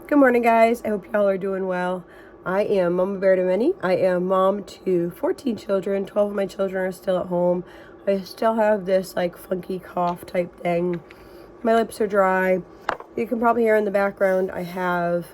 Good morning, guys. I hope y'all are doing well. I am Mama Bear to Many. I am mom to 14 children. 12 of my children are still at home. I still have this like funky cough type thing. My lips are dry. You can probably hear in the background I have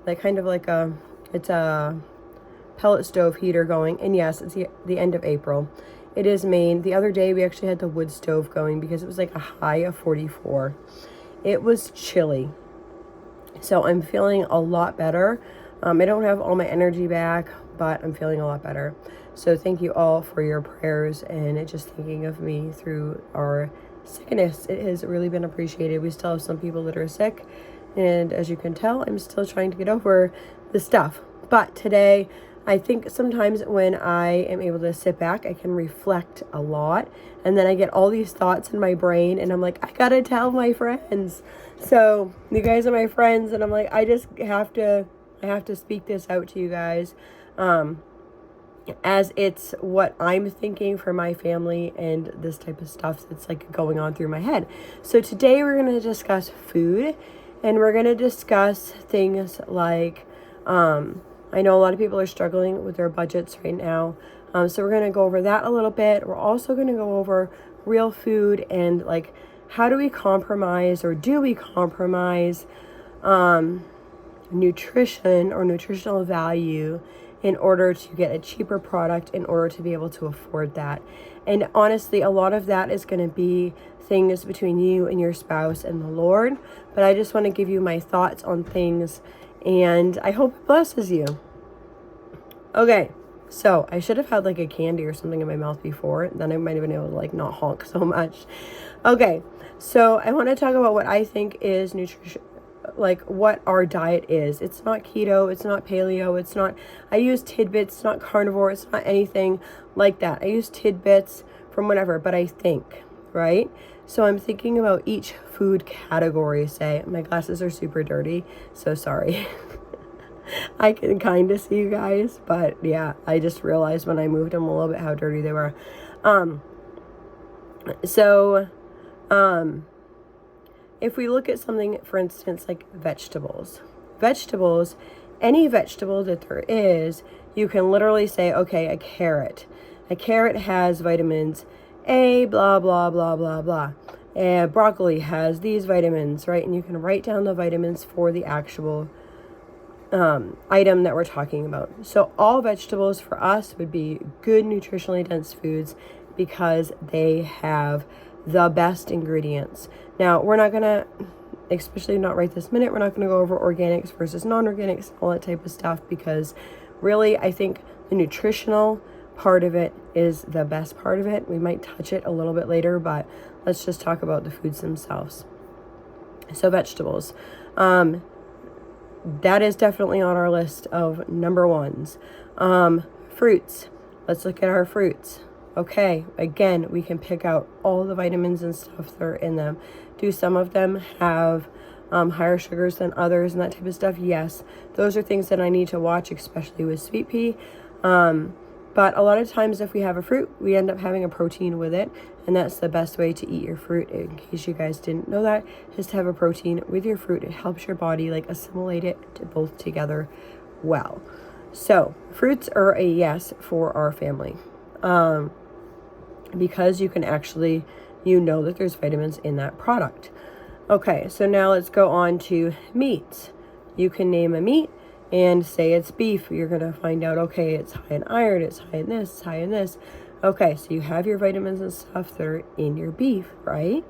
like kind of like it's a pellet stove heater going. And yes, it's the end of April. It is Maine. The other day we actually had the wood stove going because it was like a high of 44. It was chilly. So I'm feeling a lot better. I don't have all my energy back, but I'm feeling a lot better. So thank you all for your prayers and just thinking of me through our sickness. It has really been appreciated. We still have some people that are sick, and as you can tell, I'm still trying to get over the stuff. But today, I think sometimes when I am able to sit back, I can reflect a lot, and then I get all these thoughts in my brain, and I'm like, I gotta tell my friends. So you guys are my friends, and I'm like, I have to speak this out to you guys, as it's what I'm thinking for my family and this type of stuff that's like going on through my head. So today we're going to discuss food, and we're going to discuss things like, I know a lot of people are struggling with their budgets right now. So we're going to go over that a little bit. We're also going to go over real food and like, how do we compromise, or do we compromise nutrition or nutritional value in order to get a cheaper product, in order to be able to afford that? And honestly, a lot of that is going to be things between you and your spouse and the Lord. But I just want to give you my thoughts on things, and I hope it blesses you. Okay, so I should have had like a candy or something in my mouth before. Then I might have been able to like not honk so much. Okay, so I want to talk about what I think is nutrition, like what our diet is. It's not keto, it's not paleo, it's not, I use tidbits, it's not carnivore, it's not anything like that. I use tidbits from whatever, but I think, right? So I'm thinking about each food category. Say, my glasses are super dirty, so sorry. I can kind of see you guys, but yeah, I just realized when I moved them a little bit how dirty they were. If we look at something, for instance, like vegetables, any vegetable that there is, you can literally say, okay, a carrot has vitamins A, blah, blah, blah, blah, blah. And broccoli has these vitamins, right? And you can write down the vitamins for the actual item that we're talking about. So all vegetables for us would be good nutritionally dense foods because they have the best ingredients. Now, we're not going to, especially not right this minute, we're not going to go over organics versus non-organics, all that type of stuff, because really I think the nutritional part of it is the best part of it. We might touch it a little bit later, but let's just talk about the foods themselves. So vegetables. That is definitely on our list of number ones. Fruits. Let's look at our fruits. Okay, again, we can pick out all the vitamins and stuff that are in them. Do some of them have higher sugars than others and that type of stuff? Yes. Those are things that I need to watch, especially with sweet pea. But a lot of times if we have a fruit, we end up having a protein with it. And that's the best way to eat your fruit, in case you guys didn't know that, is to have a protein with your fruit. It helps your body like assimilate it to both together well. So fruits are a yes for our family. Because you can actually, that there's vitamins in that product. Okay, so now let's go on to meats. You can name a meat and say it's beef. You're going to find out, okay, it's high in iron, it's high in this, it's high in this. Okay, so you have your vitamins and stuff that are in your beef, right?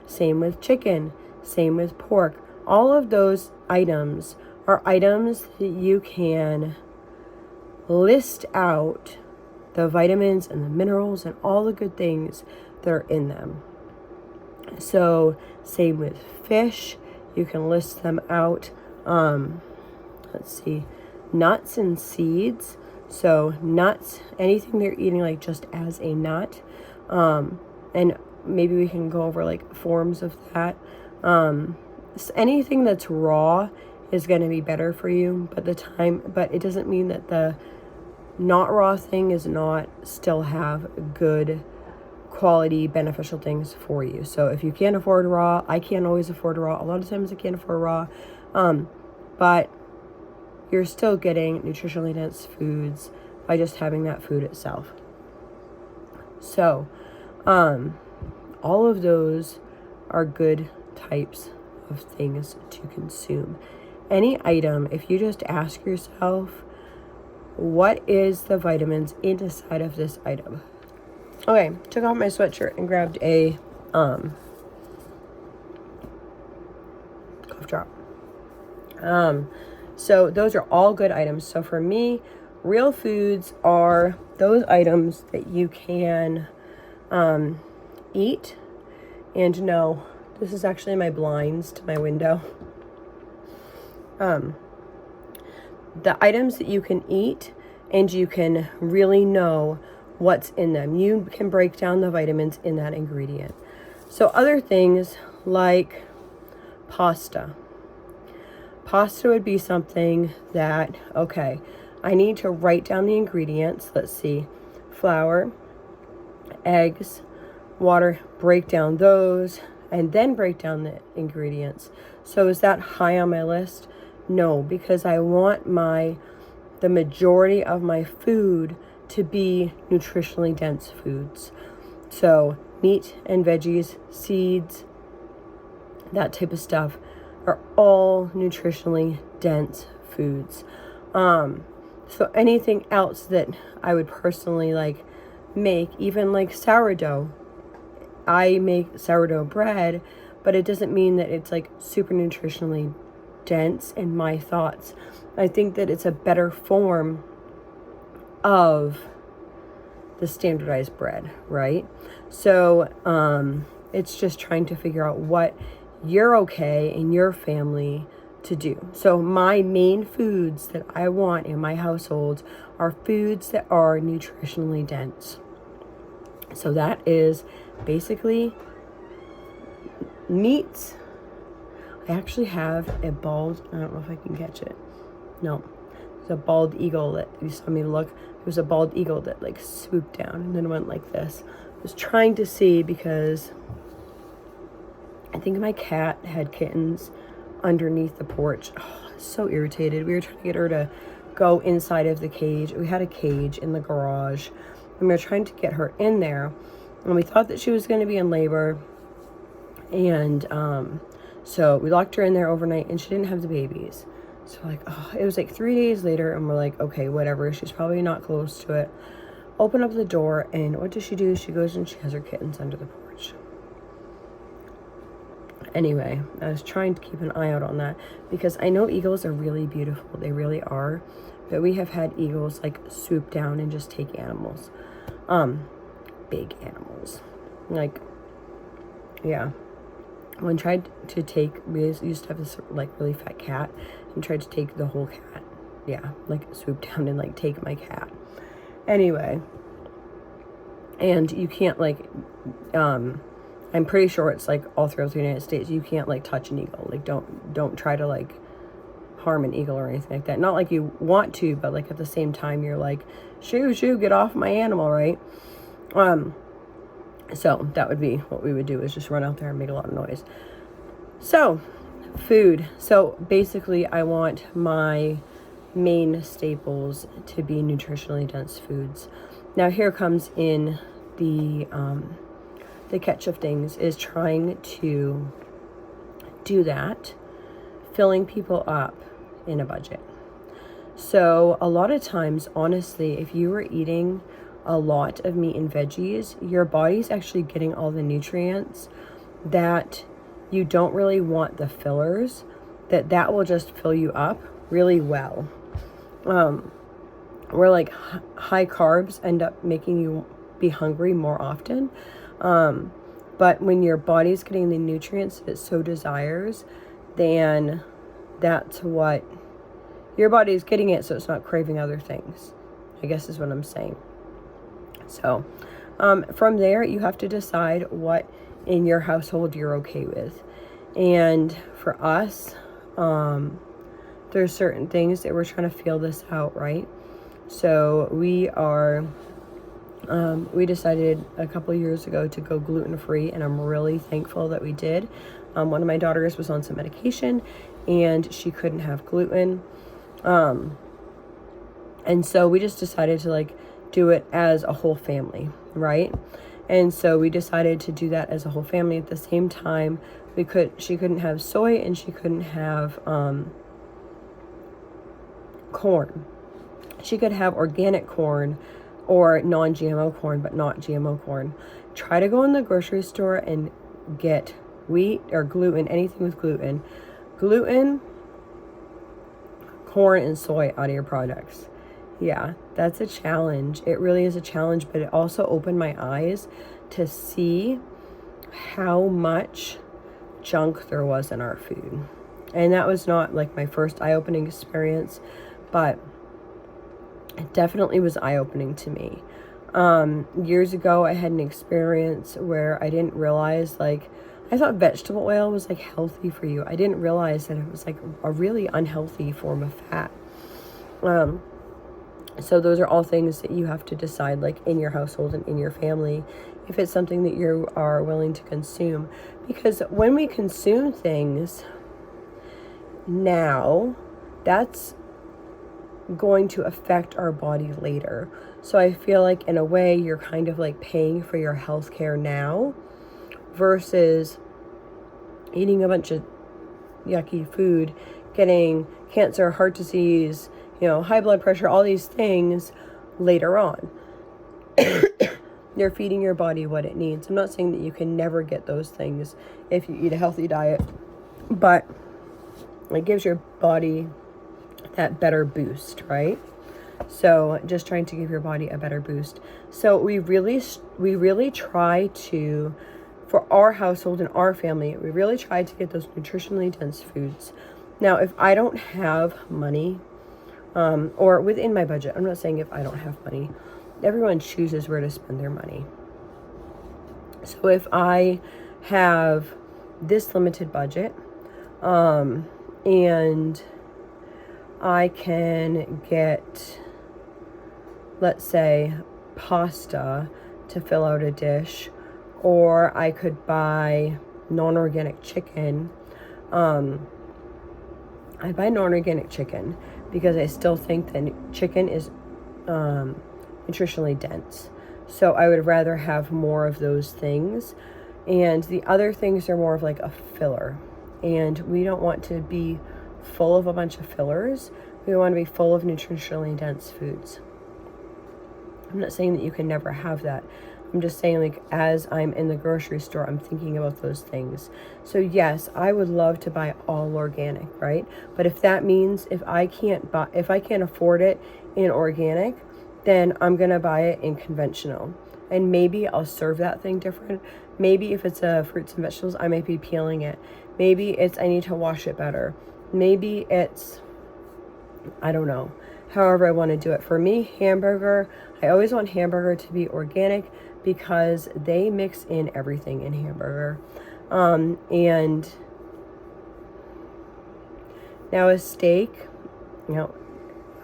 Same with chicken, same with pork. All of those items are items that you can list out the vitamins and the minerals and all the good things that are in them. So same with fish, you can list them out. Let's see, nuts and seeds. So nuts, anything they're eating like just as a nut. And maybe we can go over like forms of that. Anything that's raw is going to be better for you, but it doesn't mean that the not raw thing is not still have good quality, beneficial things for you. So if you can't afford raw, I can't always afford raw. A lot of times I can't afford raw. But you're still getting nutritionally dense foods by just having that food itself. So, all of those are good types of things to consume. Any item, if you just ask yourself, what is the vitamins inside of this item? Okay, took off my sweatshirt and grabbed a cough drop. So those are all good items. So for me, real foods are those items that you can eat. And no, this is actually my blinds to my window. The items that you can eat and you can really know what's in them. You can break down the vitamins in that ingredient. So other things like pasta. Pasta would be something that, okay, I need to write down the ingredients. Let's see, flour, eggs, water, break down those, and then break down the ingredients. So is that high on my list? No, because I want the majority of my food to be nutritionally dense foods. So meat and veggies, seeds, that type of stuff are all nutritionally dense foods. So anything else that I would personally like make, even like sourdough. I make sourdough bread, but it doesn't mean that it's like super nutritionally dense in my thoughts. I think that it's a better form of the standardized bread, right? So it's just trying to figure out what you're okay in your family to do. So my main foods that I want in my household are foods that are nutritionally dense. So that is basically meats. I actually have a bald, I don't know if I can catch it. No, it's a bald eagle that you saw me look. It was a bald eagle that like swooped down and then went like this. I was trying to see because I think my cat had kittens underneath the porch. Oh, so irritated. We were trying to get her to go inside of the cage. We had a cage in the garage and we were trying to get her in there, and we thought that she was going to be in labor, and so we locked her in there overnight and she didn't have the babies. So like, oh, it was like 3 days later and we're like, okay, whatever, she's probably not close to it. Open up the door, and what does she do? She goes and she has her kittens under the porch. Anyway, I was trying to keep an eye out on that because I know eagles are really beautiful. They really are. But we have had eagles like swoop down and just take animals. Big animals. Like, yeah. One tried to take, we used to have this like really fat cat and tried to take the whole cat. Yeah, like swoop down and like take my cat. Anyway. And you can't like, I'm pretty sure it's like all throughout the United States, you can't like touch an eagle. Like don't try to like harm an eagle or anything like that. Not like you want to, but like at the same time you're like, shoo, get off my animal, right? So that would be what we would do, is just run out there and make a lot of noise. So food. So basically I want my main staples to be nutritionally dense foods. Now here comes in the catch of things, is trying to do that, filling people up in a budget. So a lot of times, honestly, if you were eating a lot of meat and veggies, your body's actually getting all the nutrients that you don't really want the fillers, that will just fill you up really well. Where like high carbs end up making you be hungry more often. But when your body's getting the nutrients it so desires, then that's what your body is getting it, so it's not craving other things, I guess is what I'm saying. So from there, you have to decide what in your household you're okay with. And for us, there's certain things that we're trying to feel this out, right? So we are We decided a couple years ago to go gluten-free, and I'm really thankful that we did. One of my daughters was on some medication and she couldn't have gluten. And so we just decided to like do it as a whole family, right? And so we decided to do that as a whole family. At the same time, she couldn't have soy and she couldn't have corn. She could have organic corn or non-GMO corn, but not GMO corn. Try to go in the grocery store and get wheat or gluten, anything with gluten, corn, and soy out of your products. Yeah, that's a challenge. It really is a challenge, but it also opened my eyes to see how much junk there was in our food. And that was not like my first eye-opening experience, but it definitely was eye-opening to me. Years ago, I had an experience where I didn't realize, like, I thought vegetable oil was like healthy for you. I didn't realize that it was like a really unhealthy form of fat. So those are all things that you have to decide, like in your household and in your family, if it's something that you are willing to consume. Because when we consume things now, that's going to affect our body later. So I feel like in a way you're kind of like paying for your health care now versus eating a bunch of yucky food, getting cancer, heart disease, high blood pressure, all these things later on. You're feeding your body what it needs. I'm not saying that you can never get those things if you eat a healthy diet, but it gives your body that better boost, right? So just trying to give your body a better boost. So we really try to, for our household and our family, we really try to get those nutritionally dense foods. Now, if I don't have money, or within my budget, I'm not saying if I don't have money, everyone chooses where to spend their money. So if I have this limited budget, and I can get, let's say, pasta to fill out a dish, or I could buy non-organic chicken. I buy non-organic chicken because I still think that chicken is nutritionally dense. So I would rather have more of those things. And the other things are more of like a filler. And we don't want to be full of a bunch of fillers. We want to be full of nutritionally dense foods. I'm not saying that you can never have that. I'm just saying, like, as I'm in the grocery store, I'm thinking about those things. So yes, I would love to buy all organic, right? But if that means if I can't afford it in organic, then I'm gonna buy it in conventional. And maybe I'll serve that thing different. Maybe if it's fruits and vegetables, I might be peeling it. Maybe it's I need to wash it better. Maybe it's, I don't know, however I want to do it. For me, hamburger, I always want hamburger to be organic because they mix in everything in hamburger. And now a steak,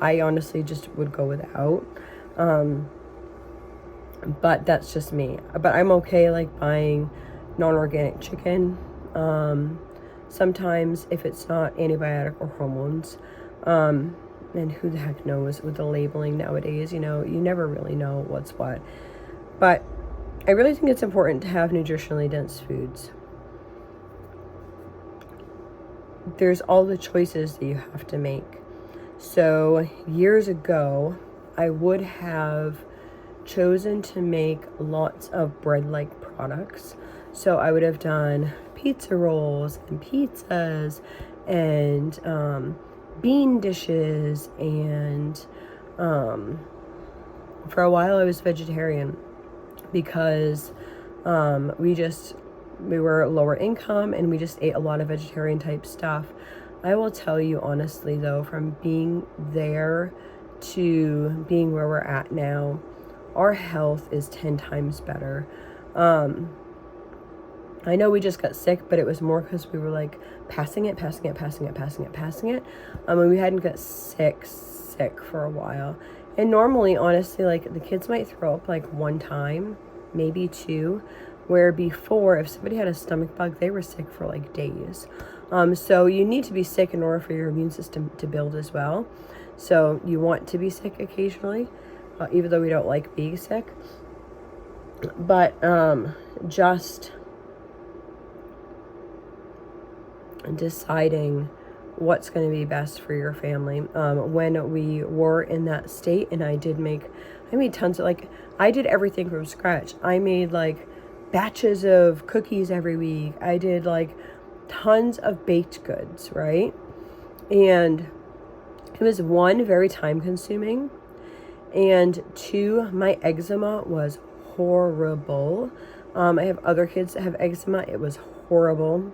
I honestly just would go without. But that's just me. But I'm okay like buying non-organic chicken. Sometimes if it's not antibiotic or hormones. And who the heck knows with the labeling nowadays, you never really know what's what. But I really think it's important to have nutritionally dense foods. There's all the choices that you have to make. So years ago, I would have chosen to make lots of bread-like products. So I would have done pizza rolls and pizzas and bean dishes, and for a while I was vegetarian because we were lower income and we just ate a lot of vegetarian type stuff. I will tell you honestly though, from being there to being where we're at now, our health is 10 times better. I know we just got sick, but it was more because we were like passing it. And we hadn't got sick for a while. And normally, honestly, like the kids might throw up like one time, maybe two, where before, if somebody had a stomach bug, they were sick for like days. So you need to be sick in order for your immune system to build as well. So you want to be sick occasionally, even though we don't like being sick. But just deciding what's going to be best for your family. When we were in that state, and I made tons of, like, I did everything from scratch. I made like batches of cookies every week. I did like tons of baked goods, right? And it was, one, very time consuming, and two, my eczema was horrible. I have other kids that have eczema. It was horrible.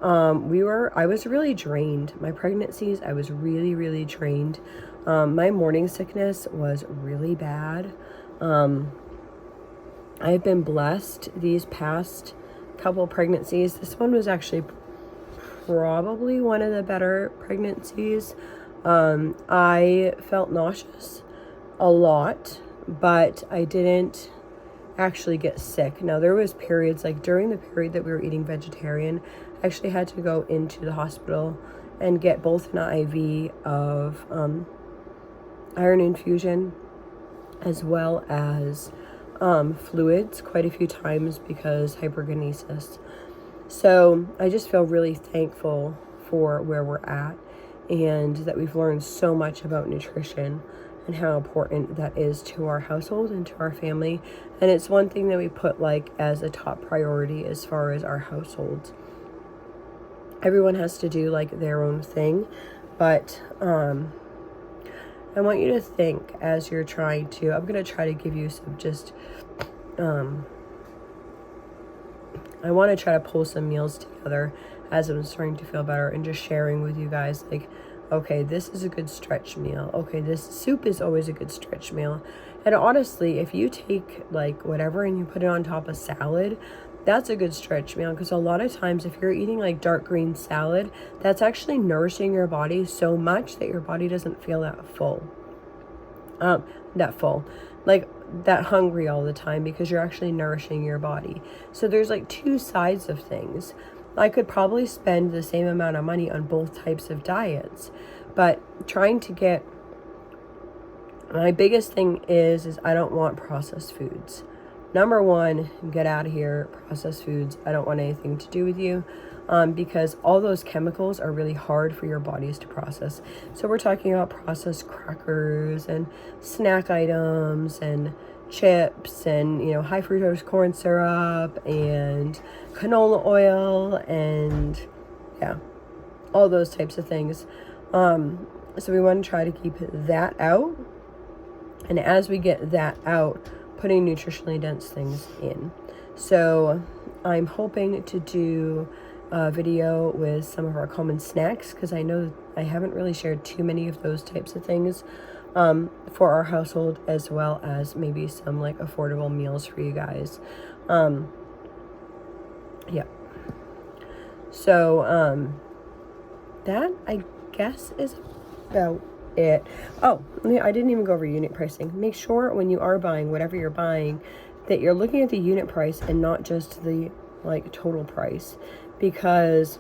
I was really drained. My pregnancies, I was really, really drained. My morning sickness was really bad. I've been blessed these past couple pregnancies. This one was actually probably one of the better pregnancies. I felt nauseous a lot, but I didn't actually get sick. Now, there was periods, like during the period that we were eating vegetarian, I actually had to go into the hospital and get both an IV of iron infusion as well as fluids quite a few times because hyperkinesis. So I just feel really thankful for where we're at, and that we've learned so much about nutrition and how important that is to our household and to our family. And it's one thing that we put like as a top priority as far as our households. Everyone has to do like their own thing, but I want you to think as you're trying to, I'm going to try to give you some just, I want to try to pull some meals together as I'm starting to feel better, and just sharing with you guys, like, okay, this is a good stretch meal. Okay, this soup is always a good stretch meal. And honestly, if you take like whatever and you put it on top of salad, that's a good stretch meal, because a lot of times if you're eating like dark green salad, that's actually nourishing your body so much that your body doesn't feel that full. Like that hungry all the time, because you're actually nourishing your body. So there's like two sides of things. I could probably spend the same amount of money on both types of diets, but trying to get, my biggest thing is I don't want processed foods. Number one, get out of here, processed foods. I don't want anything to do with you, because all those chemicals are really hard for your bodies to process. So we're talking about processed crackers and snack items and chips and, you know, high fructose corn syrup and canola oil and, yeah, all those types of things. So we want to try to keep that out. And as we get that out, putting nutritionally dense things in. So I'm hoping to do a video with some of our common snacks, because I know I haven't really shared too many of those types of things for our household, as well as maybe some like affordable meals for you guys. Yeah. So that, I guess, is about it. Oh, I didn't even go over unit pricing. Make sure when you are buying whatever you're buying that you're looking at the unit price and not just the like total price, because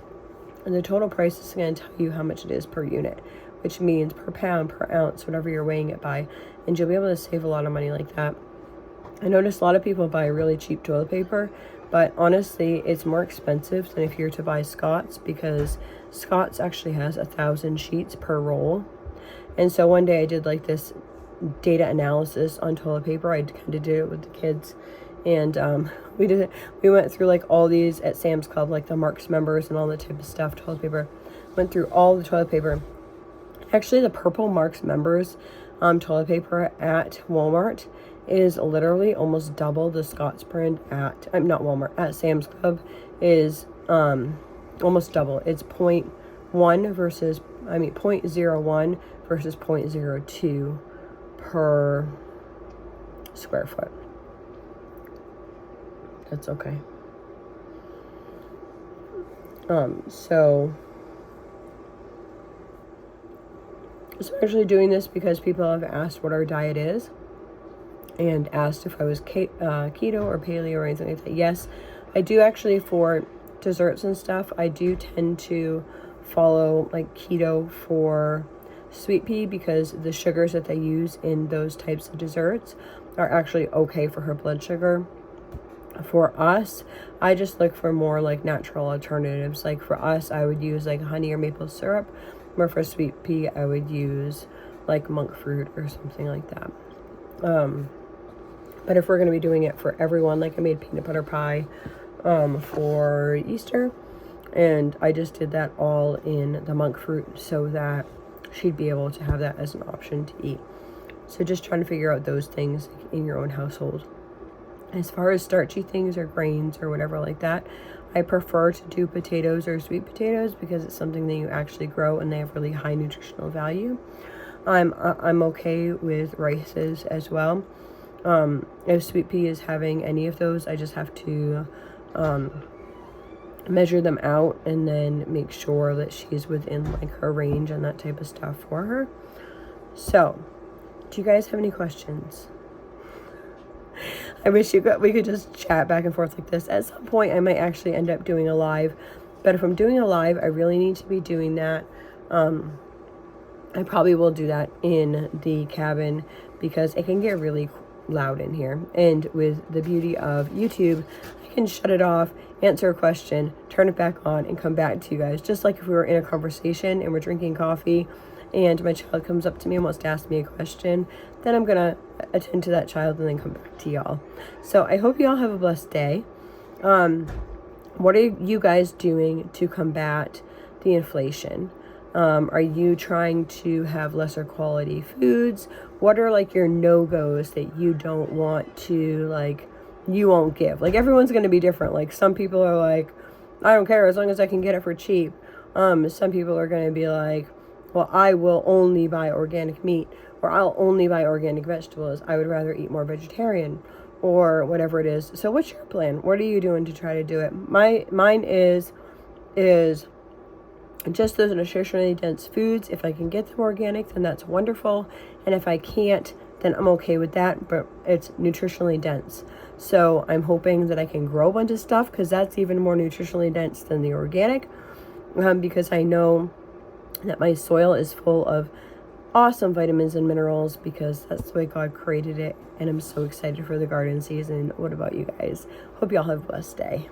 the total price is going to tell you how much it is per unit, which means per pound, per ounce, whatever you're weighing it by, and you'll be able to save a lot of money like that. I notice a lot of people buy really cheap toilet paper, but honestly, it's more expensive than if you were to buy Scott's, because Scott's actually has 1,000 sheets per roll. And so one day I did like this data analysis on toilet paper. I kind of did it with the kids, and we went through like all these at Sam's Club, like the Marks members and all the type of stuff, toilet paper. Went through all the toilet paper. Actually, the purple Marks members toilet paper at Walmart is literally almost double the Scott's brand at, not Walmart, at Sam's Club is almost double. It's 0.01 versus 0.02 per square foot. That's okay. So So I'm actually doing this because people have asked what our diet is and asked if I was keto or paleo or anything like that. Yes, I do actually. For desserts and stuff, I do tend to follow like keto for sweet pea, because the sugars that they use in those types of desserts are actually okay for her blood sugar. For us, I just look for more like natural alternatives. Like for us, I would use like honey or maple syrup, or for sweet pea, I would use like monk fruit or something like that. But if we're going to be doing it for everyone, like I made peanut butter pie for Easter, and I just did that all in the monk fruit so that she'd be able to have that as an option to eat. So just trying to figure out those things in your own household. As far as starchy things or grains or whatever like that, I prefer to do potatoes or sweet potatoes because it's something that you actually grow and they have really high nutritional value. I'm okay with rices as well. If sweet pea is having any of those, I just have to measure them out and then make sure that she's within like her range and that type of stuff for her. So, do you guys have any questions? I wish we could just chat back and forth like this. At some point, I might actually end up doing a live. But if I'm doing a live, I really need to be doing that. I probably will do that in the cabin because it can get really loud in here. And with the beauty of YouTube, I can shut it off, answer a question, turn it back on, and come back to you guys. Just like if we were in a conversation and we're drinking coffee and my child comes up to me and wants to ask me a question, then I'm gonna attend to that child and then come back to y'all. So I hope y'all have a blessed day. What are you guys doing to combat the inflation? Are you trying to have lesser quality foods? What are like your no-goes that you don't want to, like, you won't give? Like, everyone's going to be different. Like, some people are like, I don't care as long as I can get it for cheap. Some people are going to be like, well, I will only buy organic meat, or I'll only buy organic vegetables. I would rather eat more vegetarian, or whatever it is. So what's your plan? What are you doing to try to do it? Mine is just those nutritionally dense foods. If I can get them organic, then that's wonderful. And if I can't, then I'm okay with that, but it's nutritionally dense. So I'm hoping that I can grow a bunch of stuff, because that's even more nutritionally dense than the organic, because I know that my soil is full of awesome vitamins and minerals, because that's the way God created it. And I'm so excited for the garden season. What about you guys? Hope y'all have a blessed day.